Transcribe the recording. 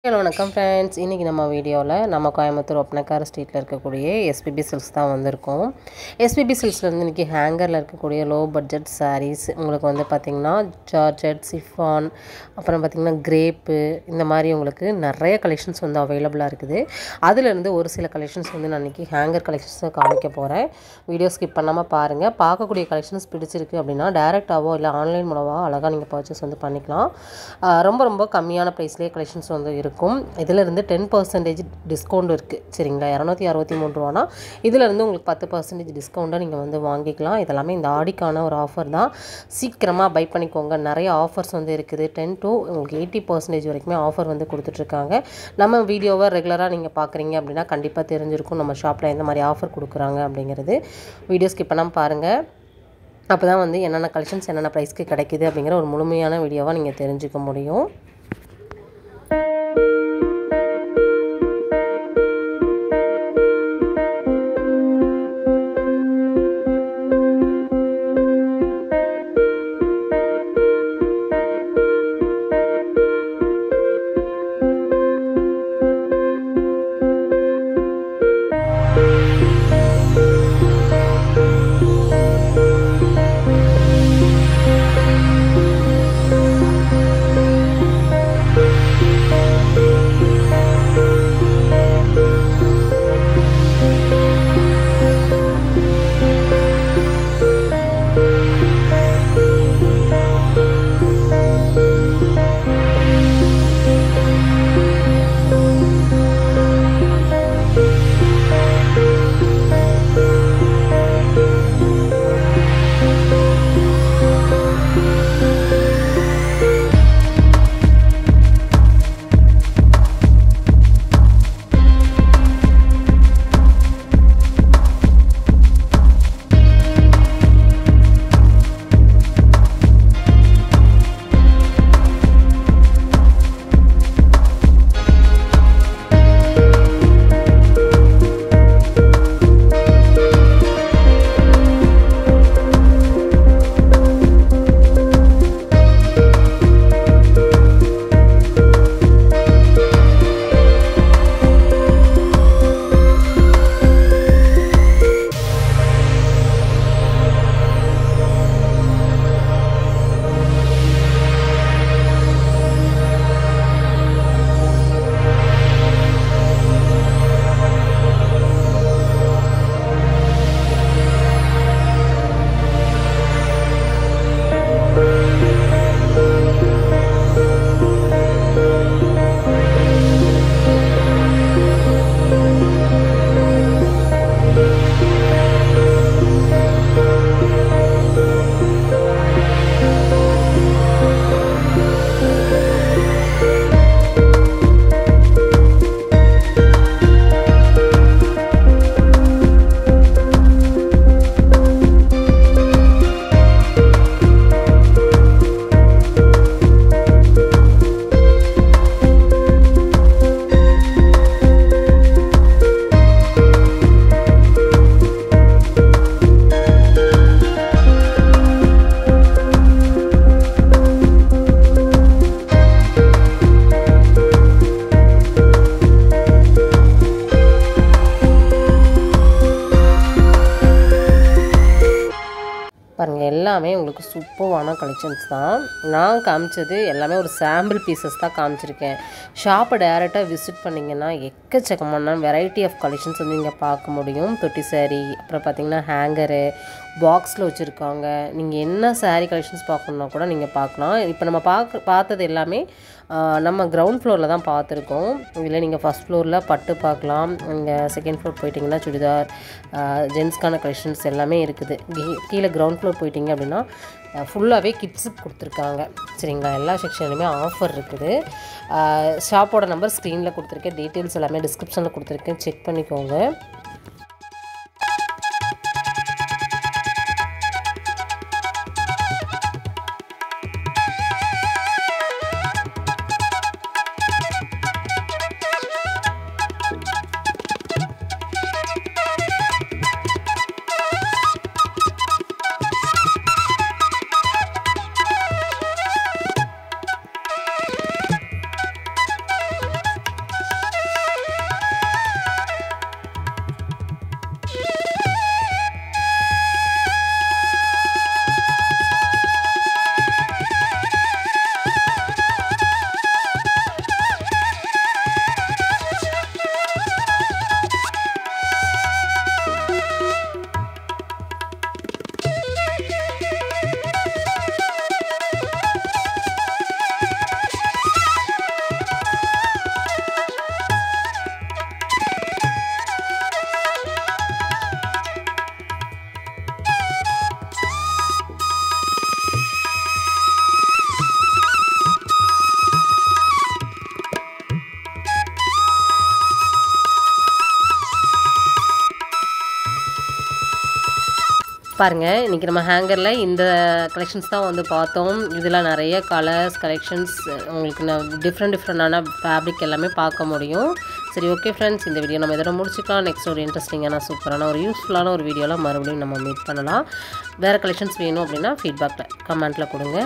Hello வணக்கம் friends. இன்றைக்கி நம்ம வீடியோவில் நம்ம கோயம்புத்தூர் ஒப்பனக்கார ஸ்ட்ரீட்டில் இருக்கக்கூடிய எஸ்பிபி சில்க்ஸ் தான் வந்திருக்கோம். எஸ்பிபி சில்க்ஸ்லேருந்து இன்றைக்கி ஹேங்கரில் இருக்கக்கூடிய லோ பட்ஜெட் சாரீஸ் உங்களுக்கு வந்து பார்த்திங்கன்னா ஜார்ஜெட், சிஃபான், அப்புறம் பார்த்திங்கன்னா கிரேப்பு, இந்த மாதிரி உங்களுக்கு நிறைய கலெக்ஷன்ஸ் வந்து அவைலபிளாக இருக்குது. அதிலேருந்து ஒரு சில கலெக்ஷன்ஸ் வந்து நான் இன்றைக்கி ஹேங்கர் கலெக்ஷன்ஸை காமிக்க போகிறேன். வீடியோ ஸ்கிப் பண்ணாமல் பாருங்கள். பார்க்கக்கூடிய கலெக்ஷன்ஸ் பிடிச்சிருக்கு அப்படின்னா டேரெக்டாகவோ இல்லை ஆன்லைன் மூலமாக அழகாக நீங்கள் பர்ச்சேஸ் வந்து பண்ணிக்கலாம். ரொம்ப கம்மியான ப்ரைஸ்லேயே கலெக்ஷன்ஸ் வந்து இருக்கும். இதிலிருந்து 10% டிஸ்கவுண்ட் இருக்குது. சரிங்களா, 263 ரூபானா இதிலிருந்து உங்களுக்கு 10% டிஸ்கவுண்ட்டாக நீங்கள் வந்து வாங்கிக்கலாம். இதெல்லாமே இந்த ஆடிக்கான ஒரு ஆஃபர் தான். சீக்கிரமாக பை பண்ணிக்கோங்க. நிறைய ஆஃபர்ஸ் வந்து இருக்குது. 10 to உங்களுக்கு 80% வரைக்குமே ஆஃபர் வந்து கொடுத்துட்ருக்காங்க. நம்ம வீடியோவை ரெகுலராக நீங்கள் பார்க்குறீங்க அப்படின்னா கண்டிப்பாக தெரிஞ்சிருக்கும் நம்ம ஷாப்பில் எந்த மாதிரி ஆஃபர் கொடுக்குறாங்க அப்படிங்கிறது. வீடியோ ஸ்கிப் பண்ணாமல் பாருங்கள். அப்போ தான் வந்து என்னென்ன கலெக்ஷன்ஸ் என்னென்ன ப்ரைஸ்க்கு கிடைக்குது அப்படிங்கிற ஒரு முழுமையான வீடியோவாக நீங்கள் தெரிஞ்சுக்க முடியும். பாருங்கள், எல்லாமே உங்களுக்கு சூப்பரான கலெக்ஷன்ஸ் தான். நான் காமிச்சது எல்லாமே ஒரு சாம்பிள் பீசஸ் தான் காமிச்சிருக்கேன். ஷாப்பை டேரெக்டாக விசிட் பண்ணிங்கன்னா எக்கச்சக்கமான வெரைட்டி ஆஃப் கலெக்ஷன்ஸ் வந்து நீங்கள் பார்க்க முடியும். தொட்டி சாரீ, அப்புறம் பார்த்திங்கன்னா ஹேங்கரு, பாக்ஸில் வச்சுருக்காங்க. நீங்கள் என்ன சாரீ கலெக்ஷன்ஸ் பார்க்கணுன்னா கூட நீங்கள் பார்க்கலாம். இப்போ நம்ம பார்த்தது எல்லாமே நம்ம கிரவுண்ட் ஃப்ளோரில் தான் பார்த்துருக்கோம். இதில் நீங்கள் ஃபஸ்ட் ஃப்ளோரில் பட்டு பார்க்கலாம். இங்கே செகண்ட் ஃப்ளோர் போயிட்டிங்கன்னா சுடிதார், ஜென்ஸ்க்கான கலெக்ஷன்ஸ் எல்லாமே இருக்குது. கீழே கிரவுண்ட் ஃப்ளோர் போயிட்டிங்க அப்படின்னா ஃபுல்லாகவே கிட்ஸுக்கு கொடுத்துருக்காங்க. சரிங்களா, எல்லா செக்ஷன்லையுமே ஆஃபர் இருக்குது. ஷாப்போட நம்பர் ஸ்க்ரீனில் கொடுத்துருக்கேன். டீட்டெயில்ஸ் எல்லாமே டிஸ்கிரிப்ஷனில் கொடுத்துருக்கேன், செக் பண்ணிக்கோங்க. பாருங்கள், இன்றைக்கி நம்ம ஹேங்கரில் இந்த கலெக்ஷன்ஸ் தான் வந்து பார்த்தோம். இதில் நிறைய கலர்ஸ் கலெக்ஷன்ஸ் உங்களுக்கு டிஃப்ரெண்டான ஃபேப்ரிக் எல்லாமே பார்க்க முடியும். சரி, ஓகே ஃப்ரெண்ட்ஸ், இந்த வீடியோ நம்ம இதோட முடிச்சுக்கலாம். நெக்ஸ்ட் ஒரு இன்ட்ரெஸ்டிங்கான சூப்பரான ஒரு யூஸ்ஃபுல்லான ஒரு வீடியோவில் மறுபடியும் நம்ம மீட் பண்ணலாம். வேறு கலெக்ஷன்ஸ் வேணும் அப்படின்னா ஃபீட்பேக்கில் கமெண்ட்டில் கொடுங்க.